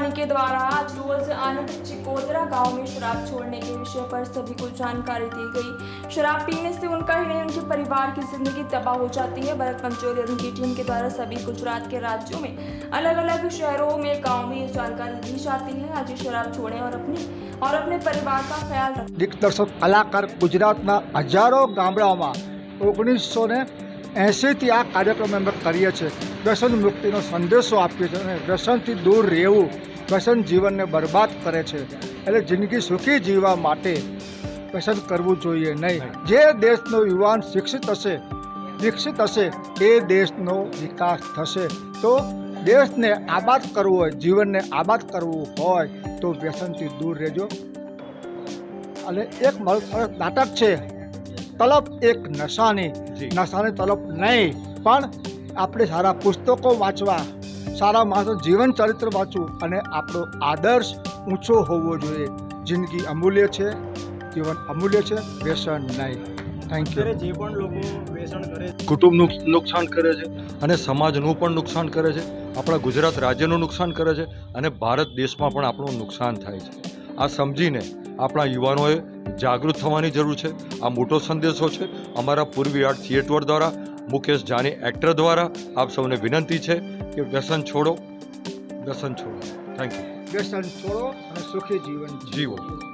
आकाशवाणी के द्वारा आज रोज आनंद चिकोदरा गांव में शराब छोड़ने के विषय पर सभी को जानकारी दी गई। शराब पीने से उनका ही नहीं उनके परिवार की जिंदगी तबाह हो जाती है। भरत पंचोली और उनकी टीम के द्वारा सभी गुजरात के राज्यों में अलग अलग शहरों में गाँव में ये जानकारी दी जाती है। आज शराब छोड़ें और अपने परिवार का ख्याल रखें। दिग्दर्शक कलाकार गुजरातना हजारों गामडाओं 1980 आ कार्यक्रम अमे करीए छीए। व्यसन मुक्तिनो संदेशो आपीए छे। व्यसनथी दूर रहेवुं व्यसन जीवनने बर्बाद करे छे। एटले जिंदगी सुखी जीववा माटे व्यसन करवुं जोईए नहीं। जे देशनो युवान शिक्षित हशे विकसित हशे ए देशनो विकास थशे। तो देशने आबाद करवो होय जीवनने आबाद करवुं होय तो व्यसनथी दूर रहेजो। अने एक नाटक छे तलब एक नशानी तलब नहीं पण आपणे सारा पुस्तकों वाँचवा सारा माणसो जीवन चरित्र वाँचवुं अने आपणो आदर्श ऊँचो होवो जोईए। जिंदगी अमूल्य छे, जीवन अमूल्य छे, व्यसन नहीं। Thank you. जे पण लोको व्यसन करे कुटुंबનું નુકસાન કરે છે અને સમાજનું પણ નુકસાન કરે છે, આપણા ગુજરાત રાજ્યનું નુકસાન કરે છે અને ભારત દેશમાં પણ આપણું નુકસાન થાય છે। આ સમજીને આપણા યુવાનોએ જાગૃત થવાની જરૂર છે। આ મોટો સંદેશો છે અમારા પૂર્વી આર્ટ થિયેટર દ્વારા, મુકેશ જાની એક્ટર દ્વારા આપ સૌને વિનંતી છે કે વ્યસન છોડો, વ્યસન છોડો। Thank you. व्यसन छोड़ो और सुखी जीवन જીવો।